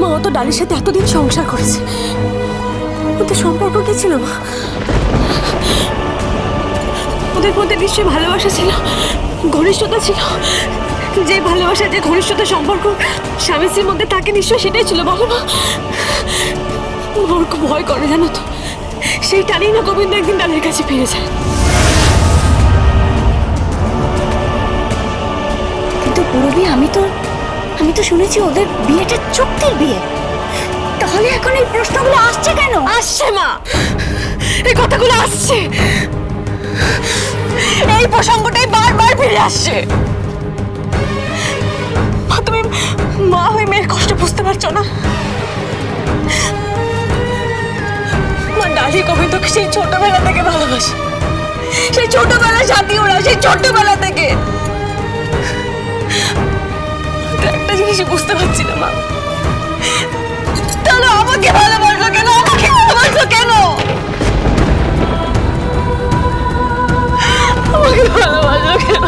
মা ও তো ডালির সাথে এতদিন সংসার করেছে, ওদের সম্পর্ক কি ছিল মা? ওদের মধ্যে নিশ্চয়ই ভালোবাসা ছিল, ঘনিষ্ঠতা ছিল। যে ভালোবাসা, যে ঘনিষ্ঠতা সম্পর্ক স্বামী স্ত্রীর মধ্যে থাকে, নিশ্চয়ই সেটাই ছিল, বলো মা। ওর খুব ভয় করে, জানো তো। সেই টানেই না গোবিন্দ একদিন ডালের কাছে ফিরে যায়। কিন্তু পূরবী, আমি তো শুনেছি ওদের বিয়েটা চুক্তির বিয়ে। তাহলে এখন এই প্রশ্নগুলো আসছে কেন? আসছে মা, এই কথাগুলো আসছে, এই প্রসঙ্গটাই বারবার ফিরে আসছে। মা, তুমি মা হয়ে মেয়ের কষ্ট বুঝতে পারছো না? মা, ডালি গোবিন্দকে সেই ছোটবেলা থেকে ভালোবাসে, সেই ছোটবেলা সাথী ওরা, সেই ছোটবেলা থেকে। একটা জিনিসই বুঝতে পারছি না মা, তাহলে আমাকে ভালোবাসলো কেন? আমাকে ভালোবাসলো কেন? আমাকে ভালোবাসলো কেন?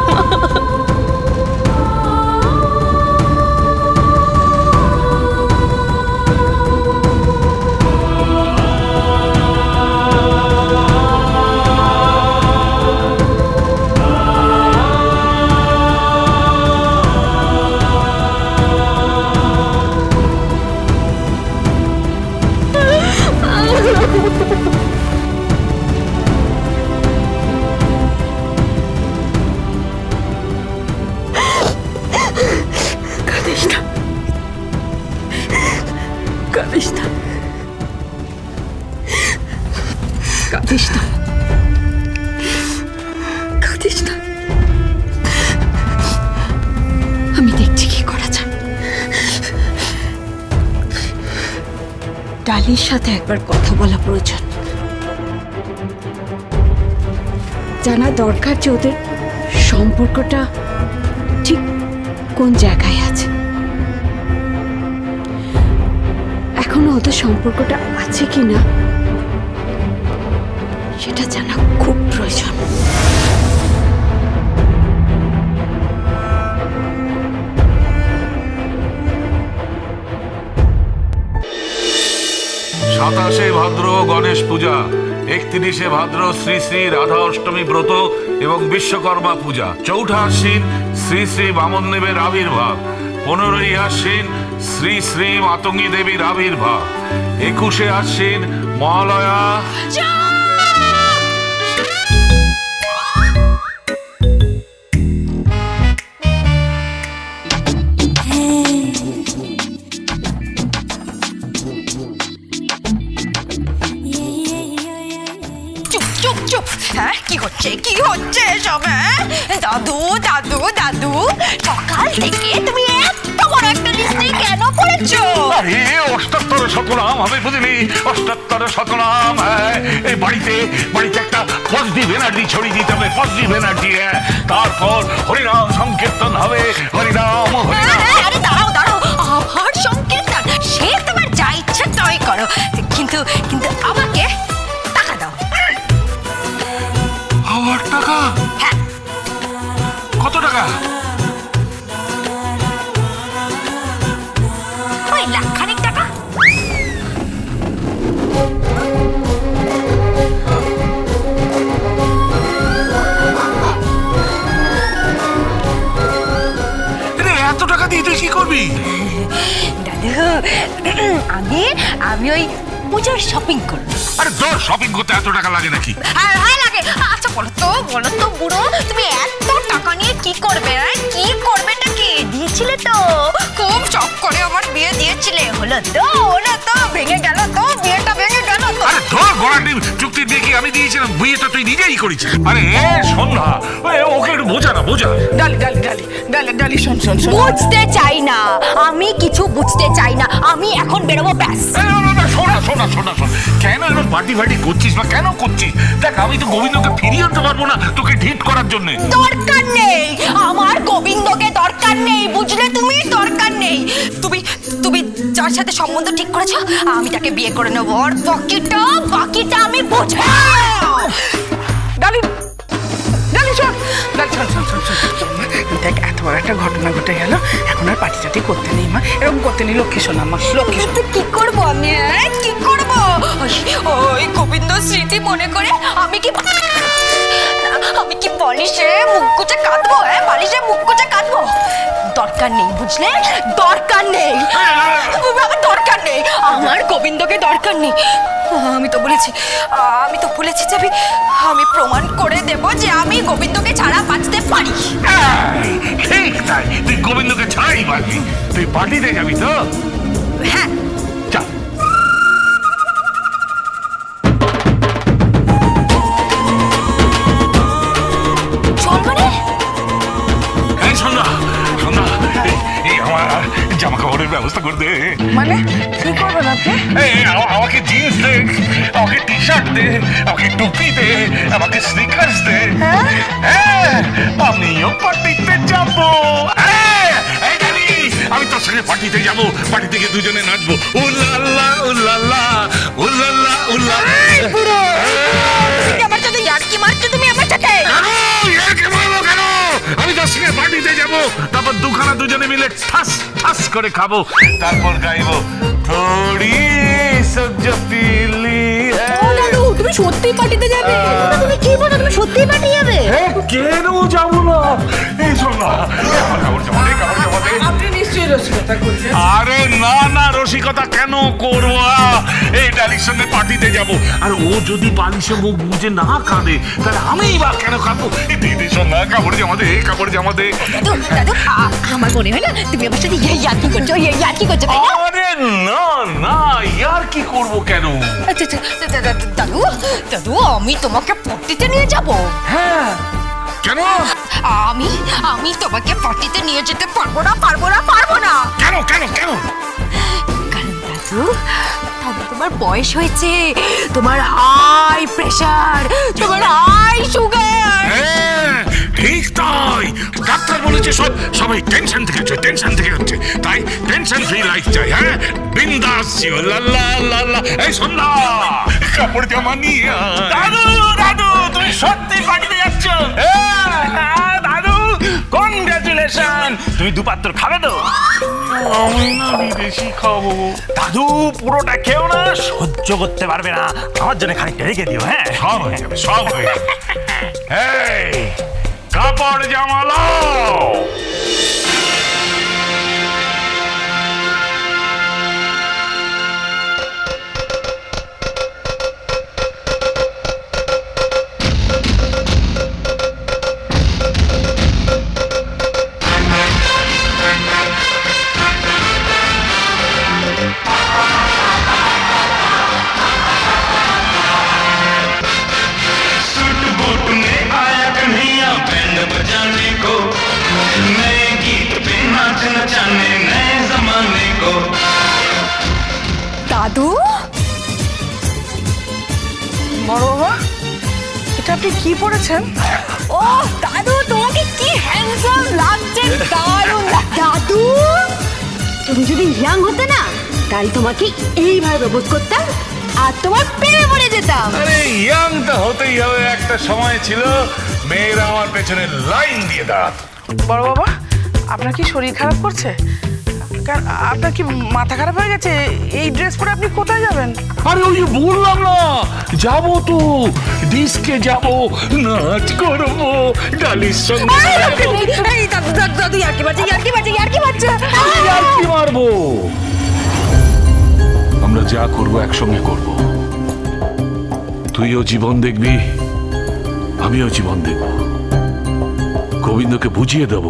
কাঁদিস না, কাঁদিস না, কাঁদিস না, কাঁদিস না। আমি দেখছি কি করা যায়। ডালির সাথে একবার কথা বলা প্রয়োজন। জানা দরকার যে ওদের সম্পর্কটা ঠিক কোন জায়গায় আছে। এখনো ওদের সম্পর্কটা আছে কিনা সেটা জানা খুব প্রয়োজন। সাতাশে ভাদ্র গণেশ পূজা, 31শে ভাদ্র শ্রী শ্রী রাধা অষ্টমী ব্রত এবং বিশ্বকর্মা পূজা, 4ঠা আশ্বিন শ্রী শ্রী বামন দেবের আবির্ভাব, 15ই আশ্বিন শ্রী শ্রী মাতঙ্গী দেবীর আবির্ভাব, 21শে আশ্বিন মহালয়া। হ্যাঁ, কি হচ্ছে সব? দাদু দাদু দাদু, সকাল থেকে তুমি এত বড় একটা লিস্টে কেন পড়েছো? আরে 78 শতনাম হবে, বুঝলি? 78 শতনাম। এই বাড়িতে একটা পজিটিভ এনার্জি ছড়িয়ে দিতে হবে, পজিটিভ এনার্জি। তারপর হরিনাম সংকীর্তন হবে, হরিনাম হরিনাম। আরে দাঁড়াও, আবার সংকীর্তন? সে তোমার যা ইচ্ছা তাই করো, কিন্তু আমাকে টাকা দাও। আবার টাকা? হ্যাঁ। কত টাকা? ওই লাখখানেক টাকা। এত টাকা দিয়ে তুই কি করবি? দাদু, আমি ওই পুজোর শপিং করবো। আরে তোর শপিং করতে এত টাকা লাগে নাকি? হ্যাঁ লাগে। আচ্ছা বলো তো বুড়ো, তুমি এত টাকা নিয়ে কি করবে? কি করবেটা কি? দিয়েছিলে তো, খুব শখ করে আমার বিয়ে দিয়েছিলে, হলো তো ভেঙে গেল তো, বিয়েটা ভেঙে গেল তো। আরে তোর গড়াটি চুক্তির বিয়ে কি আমি দিয়েছিলাম? বিয়েটা তুই নিজেই করেছিস। আরে সন্ধ্যা, ওকে একটু বোঝা। ডালি শোন। বুঝতে চাই না, আমি কিছু বুঝতে চাই না, আমি এখন বেরোবো, ব্যাস। শোনা কেন এরকম পার্টি করছিস বা কেন করছিস? দেখ, আমি তো গোবিন্দকে ফিরিয়ে আনতে পারবো না তোকে ঠিক করার জন্য। দরকার নেই, আমার গোবিন্দকে দরকার নেই, বুঝলে? তুমি দরকার নেই। তুমি যার সাথে সম্বন্ধ ঠিক করেছো, আমি তাকে বিয়ে করে নেবো, আর বাকিটা আমি বুঝবো। ডালি শোন, শোন শোন শোন শোন শোন, মা। দেখ এত বড় একটা ঘটনা ঘটে গেল, এখন আর পার্টি টাটি করতে নেই মা, এরকম করতে নেই, লক্ষ্মী শোনা মা, লক্ষ্মী শোনা। কি করব আমি, কি করব? ওই গোবিন্দ স্মৃতি মনে করে আমি কি বালিশে মুখ গুজে কাঁদবো? বালিশে মুখ গুজে কাঁদবো? দরকার নেই, বুঝলে? দরকার নেই, আমার দরকার নেই, আমার গোবিন্দকে দরকার নেই। আমি তো বলেছি যে আমি প্রমাণ করে দেব যে আমি গোবিন্দকে ছাড়া বাঁচতে পারি। ঠিক তাই, তুই গোবিন্দকে ছাড়াই পারবি। তুই পার্টিতে যাবি তো? হ্যাঁ। চল। চল মানে? এই সন্ধ্যা, সন্ধ্যা, এই আমার জামা কাপড়ের ব্যবস্থা করে দে। মানে কি করবেন আপনি? আমাকে জিন্স দে, আমাকে টি শার্ট দে, আমাকে টুপি দে, আমাকে স্নিকার্স দে। হ্যাঁ, আমিও পার্টিতে যাবো। এই জানি, আমি তোর সঙ্গে পার্টিতে যাবো, পার্টি থেকে দুজনে নাচবো। উল্লাল্লা উল্লাল্লা উল্লাল্লা উল্লাল্লা। আমার সাথে ইয়ার্কি মারছো তুমি আমার সাথে? কেন? আমি তোর সঙ্গে পার্টিতে যাবো, তারপর দুজনে মিলে ঠাস ঠাস করে খাবো, তারপর গাইবো থোড়ি সহ্য পিলি। তুমি সত্যি পার্টিতে যাবে? তুমি কি বলো, তুমি সত্যি পার্টি যাবে? কেন যাবো না? এই শোন না, কাপড় জামা দে, কাপড় জামা দে। আপনি নিশ্চয়ই রসিকতা করছেন। আরে না না, রসিকতা কেন করবো? এই ডালির সঙ্গে পার্টিতে যাব, আর ও যদি বালিশে মুখ বুঝে না কাঁদে, তাহলে আমি বা কেন কাঁদবো? দিদি শোন না, কাপড় জামা দে, কাপড় জামা দে। দাদু, আমার মনে হয় না তুমি আমার সাথে ইয়ার্কি করছো, ইয়ার্কি করছো, তাই না? আরে না না, ইয়ার কি করবো কেন? দাদু, আমি তোমাকে পার্টিতে নিয়ে যাব। হ্যাঁ, কেন? আমি তোমাকে পার্টিতে নিয়ে যেতে পারবো না। কেন কেন কেন? কারণ দাদু, তোমার বয়স হয়েছে, তোমার হাই প্রেসার, তোমার হাই সুগার। হ্যাঁ, ঠিক তাই, ডাক্তার বলেছে সবাই টেনশন থেকে হচ্ছে, তাই টেনশন ফ্রি লাইফ চাই। হ্যাঁ, বিন্দাস জিও, লাল্লা লাল্লা। এই সন্ধ্যা, কাপড় জামা নিয়ে দাদু তুমি সত্যি পার্টিতে যাচ্ছ? দাদু কনগ্রাচুলেশন, তুমি দুপাত্র খাবে তো? আমি না বিদেশি খাবো। দাদু পুরোটা খেও না, সহ্য করতে পারবে না, আমার জন্য খানিকটা রেখে দিও। হ্যাঁ, সব হয়ে যাবে, সব হয়ে যাবে। এই কাপড় জামা লাও। सूट बूट में आया कन्हैया बैंड बजाने को, नए गीत पे नाच नचाने नए जमाने को। দাদু, বড় বাবা, এটা আপনি কি পড়েছেন? ও দাদু, তোমাকে কি হ্যান্ডসাম লাগছে, দারুণ দাদু। তুমি যদি ইয়াং হতে না, তাহলে তোমাকে এইভাবে প্রপোজ করতাম আর তোমার প্রেমে পড়ে যেতাম। আরে ইয়াং তো হতেই হবে, একটা সময় ছিল মেয়েরা আমার পেছনে লাইন দিয়ে দাঁড়াতো। বড় বাবা, আপনার কি শরীর খারাপ করছে? আপনার কি মাথা খারাপ হয়ে গেছে? এই ড্রেস পরে আপনি কোথায় যাবেন? আরে ওই যে বললাম না, যাবো তো, ডিস্কে যাবো, নাচ করবো, ডালির সঙ্গে দাদু ইয়ার্কি মারছে। আর কি মারবো? আমরা যা করবো একসঙ্গে করব। তুইও জীবন দেখবি, আমিও জীবন দেখব। গোবিন্দকে বুঝিয়ে দেব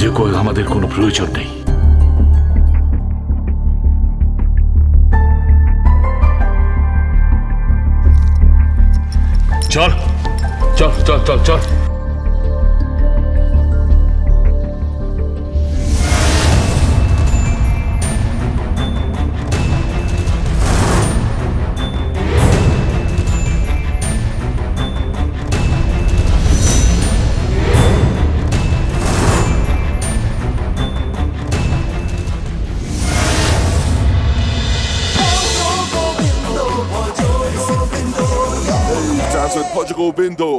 যে আমাদের কোনো প্রয়োজন নেই। চল চল চল চল চল। Dance with Portugal Bindo.